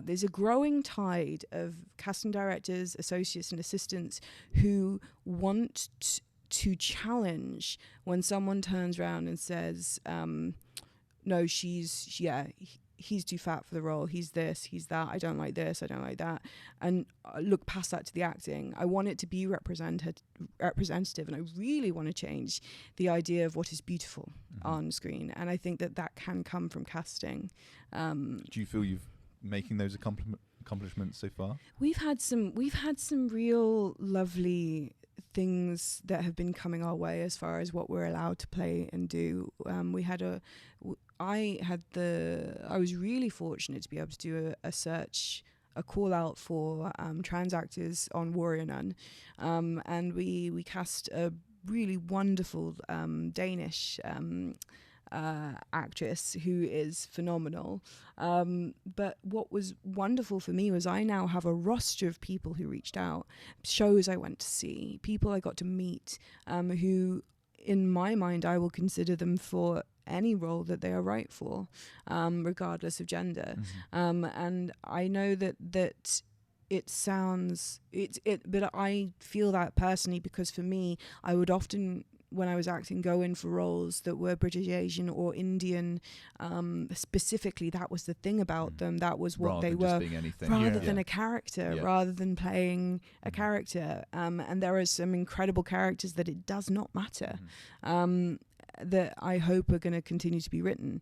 there's a growing tide of casting directors, associates and assistants who want to challenge when someone turns around and says, no, he's too fat for the role, he's this, he's that, I don't like this, I don't like that, and look past that to the acting. I want it to be representative, and I really want to change the idea of what is beautiful on screen, and I think that can come from casting.
Do you feel you've making those accomplishments so far?
We've had some real lovely things that have been coming our way as far as what we're allowed to play and do. I was really fortunate to be able to do a call out for trans actors on Warrior Nun, and we cast a really wonderful Danish actress who is phenomenal, but what was wonderful for me was I now have a roster of people who reached out, shows I went to see, people I got to meet, who in my mind I will consider them for any role that they are right for, regardless of gender. And I know that it sounds but I feel that personally, because for me, I would often, when I was acting, go in for roles that were British, Asian or Indian, specifically. That was the thing about them. That was what they were, rather than a character, rather than playing a character. And there are some incredible characters that it does not matter, that I hope are going to continue to be written,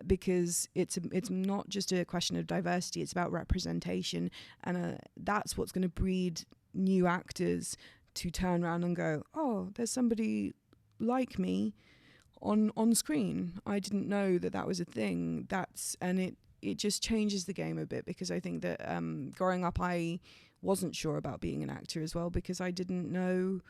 because it's not just a question of diversity, it's about representation, and that's what's going to breed new actors to turn around and go, oh, there's somebody like me on screen. I didn't know that was a thing. It just changes the game a bit, because I think that growing up I wasn't sure about being an actor as well, because I didn't know,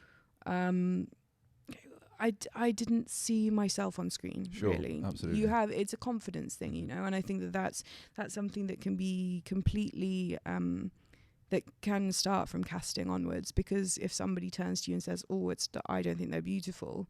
I didn't see myself on screen.
Sure,
really.
absolutely.
It's a confidence thing, and I think that's something that can be completely that can start from casting onwards, because if somebody turns to you and says, oh, I don't think they're beautiful,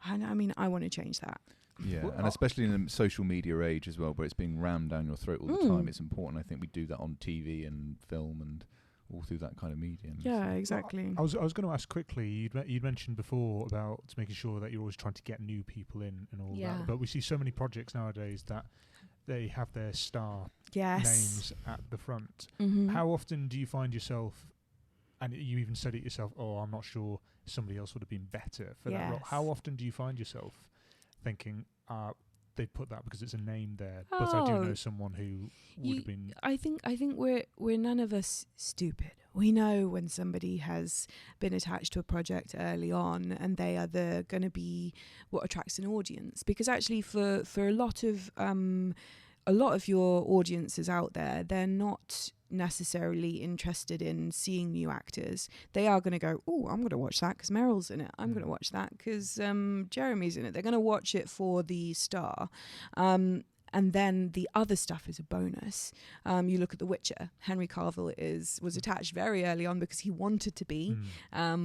I mean, I want to change that.
Yeah, and especially in the social media age as well, where it's being rammed down your throat all the time, it's important. I think we do that on TV and film and all through that kind of medium.
Yeah, exactly.
I was going to ask quickly, you'd mentioned before about making sure that you're always trying to get new people in and all that, but we see so many projects nowadays that they have their star names at the front. How often do you find yourself, and you even said it yourself, oh, I'm not sure somebody else would have been better for that role. How often do you find yourself thinking, they put that because it's a name there, but I do know someone who would have been...
I think we're none of us stupid. We know when somebody has been attached to a project early on, and they are going to be what attracts an audience. Because actually, for a lot of your audiences out there, they're not necessarily interested in seeing new actors. They are going to go, oh, I'm going to watch that because Meryl's in it. I'm going to watch that because Jeremy's in it. They're going to watch it for the star. And then the other stuff is a bonus. You look at The Witcher. Henry Cavill was attached very early on because he wanted to be,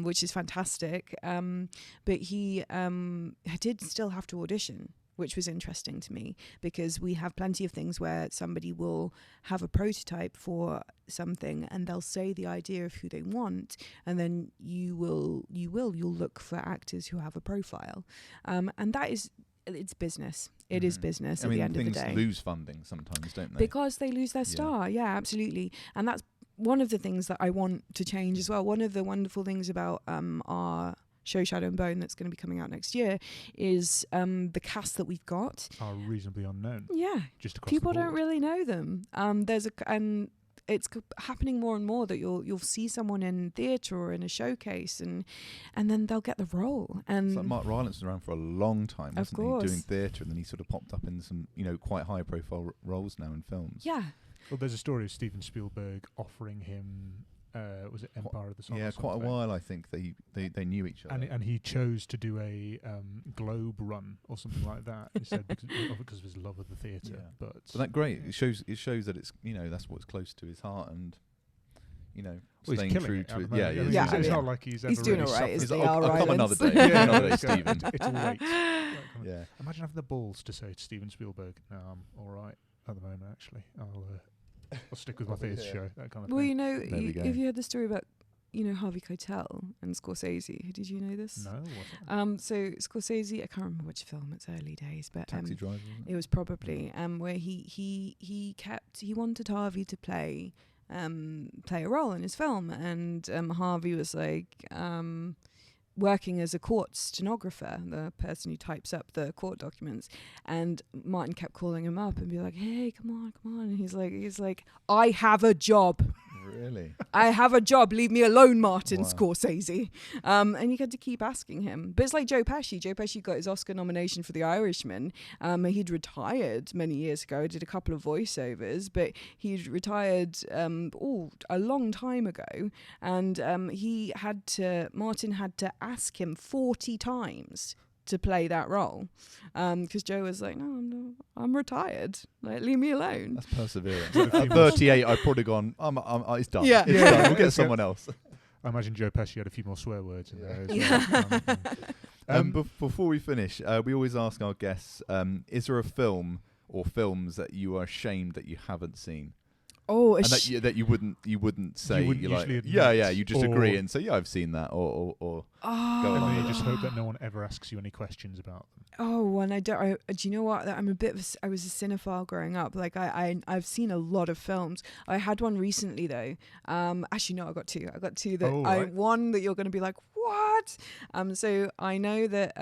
which is fantastic. But he did still have to audition, which was interesting to me, because we have plenty of things where somebody will have a prototype for something and they'll say the idea of who they want, and then you'll look for actors who have a profile, and it's business. It is business at the end of the day.
Things lose funding sometimes, don't they?
Because they lose their star. Yeah, absolutely. And that's one of the things that I want to change as well. One of the wonderful things about our show Shadow and Bone that's going to be coming out next year is the cast that we've got
are reasonably unknown.
Yeah,
just across
people
the board.
don't really know them. It's happening more and more that you'll see someone in theatre or in a showcase, and then they'll get the role. And
it's like Mark Rylance was around for a long time, wasn't he, doing theatre, and then he sort of popped up in some quite high profile roles now in films.
Yeah.
Well, there's a story of Steven Spielberg offering him, was it Empire of the Sun?
Yeah,
or
quite a
something?
while. I think they knew each other.
And he chose to do a globe run or something like that instead because of his love of the theatre.
Yeah.
But
that great. It shows that it's that's what's close to his heart, and
well,
staying
he's
true
killing it
to
at
it.
the
Yeah,
moment.
yeah.
I mean, it's not like he's ever
doing
really
all right,
suffered.
is they
I'll
are
come another
islands.
day.
Yeah,
Another day,
it's going-
Stephen.
It's all right.
Yeah.
Imagine having the balls to say to Steven Spielberg, "No, I'm all right at the moment. Actually, I'll stick with my theatre show." That kind of
Well,
thing.
you know,
There we go.
have you heard the story about Harvey Keitel and Scorsese? Did you know this?
No, what's that?
So Scorsese, I can't remember which film. It's early days, but
Taxi driver. Wasn't
it was probably where he wanted Harvey to play a role in his film, and Harvey was like working as a court stenographer, the person who types up the court documents, and Martin kept calling him up and be like, "Hey, come on," and he's like, "I have a job."
Really?
I have a job. Leave me alone, Martin
Wow.
Scorsese. And you had to keep asking him. But it's like Joe Pesci. Joe Pesci got his Oscar nomination for The Irishman. He'd retired many years ago. Did a couple of voiceovers, but he'd retired a long time ago. And Martin had to ask him 40 times to play that role, because Joe was like, "No, I'm retired. Like, leave me alone."
That's perseverance. At 38, I've probably gone. It's done.
Yeah.
It's done. We'll get someone else.
I imagine Joe Pesci had a few more swear words in there as
Yeah.
well.
Before we finish, we always ask our guests: is there a film or films that you are ashamed that you haven't seen,
Oh,
and that you wouldn't say?
wouldn't
you're like,
usually
yeah,
admit,
you just
or-
agree and say, yeah, I've seen that, or go
And
on.
then you just hope that no one ever asks you any questions about them.
Oh, and do you know what? I was a cinephile growing up. Like I've seen a lot of films. I had one recently though. Actually, no, I got two.
Right.
One that you're going to be like, what? So I know that.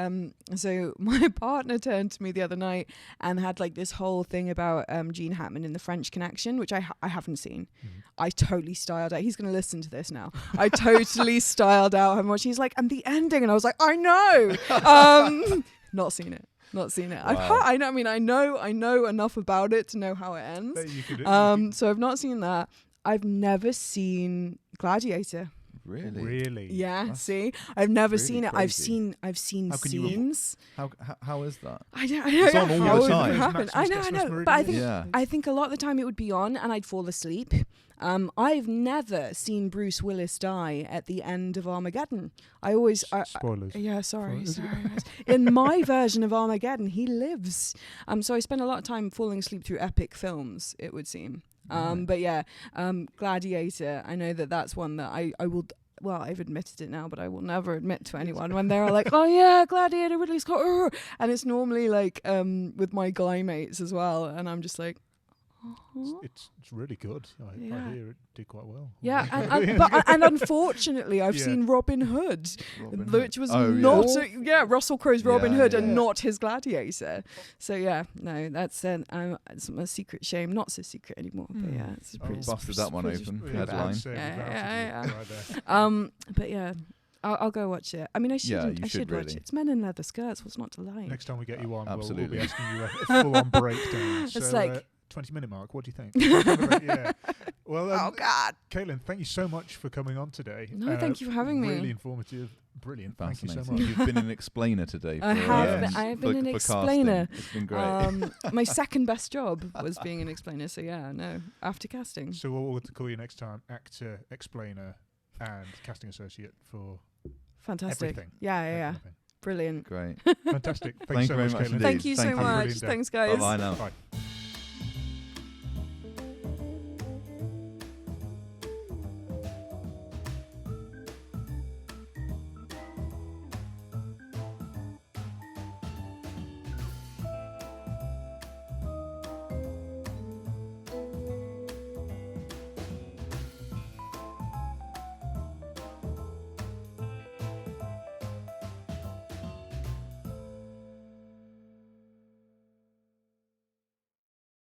So my partner turned to me the other night and had like this whole thing about Gene Hackman in The French Connection, which I haven't seen.
Mhm.
I totally styled out. He's going to listen to this now. I totally styled out how much he's like, and the ending, and I was like, I know. Not seen it. I've
Wow.
heard, I know. I mean, I know enough about it to know how it ends.
But you could-
So I've not seen that. I've never seen Gladiator.
Really?
really?
Yeah,
That's
see, I've never
really
seen it.
crazy.
I've seen
How can you
scenes.
How is that?
I don't
It's
know
on all
how
the
it
time.
would happen. I
Maximus
know.
Decimus
But I
Meridian.
think
Yeah.
I think a lot of the time it would be on, and I'd fall asleep. I've never seen Bruce Willis die at the end of Armageddon. I always.
Spoilers.
Yeah, sorry.
Is it-
guys. In my version of Armageddon, he lives. So I spend a lot of time falling asleep through epic films, it would seem.
Right.
But yeah, Gladiator, I know that's one that I will. Well, I've admitted it now, but I will never admit to anyone when they're like, "Oh yeah, Gladiator, Ridley Scott," and it's normally like with my guy mates as well, and I'm just like,
It's really good. I
Yeah.
hear it did quite well.
yeah, and unfortunately, I've
Yeah.
seen Robin Hood,
Robin Hood.
which was
Oh,
not
yeah.
Russell Crowe's Robin
Yeah,
Hood
yeah.
and not his Gladiator. So yeah, no, that's it's a secret shame, not so secret anymore. But yeah, it's
Oh,
pretty.
busted that one
pretty-
open.
pretty
Headline.
bad.
Same
Yeah,
without
yeah,
it,
yeah.
right there.
But yeah, I'll go watch it. I mean, I should.
Yeah, you
I
should
should watch
really.
it. It's men in leather skirts. What's not to like?
Next time we get you on, we'll be
Absolutely.
asking you a full-on breakdown.
It's
So,
like-
20-minute mark. What do you think? Yeah. Well,
Oh God!
Caitlin, thank you so much for coming on today.
No, thank you for having me.
Really informative. Brilliant. Thank you so
Fascinating.
much.
You've been an explainer today.
I
for,
have.
Yes.
I have
for-
been an
for casting.
explainer.
It's been great.
My second best job was being an explainer. So yeah, no, after casting.
So what we'll call you next time, actor, explainer, and casting associate for
Fantastic.
everything.
Yeah,
that
yeah,
kind of thing.
Brilliant.
Great.
Fantastic. Thank
Thank
you so
you very
much,
much
Caitlin.
indeed.
Thank you
Thank
so
you.
much.
Brilliant day.
Thanks, guys.
Bye now.
Bye.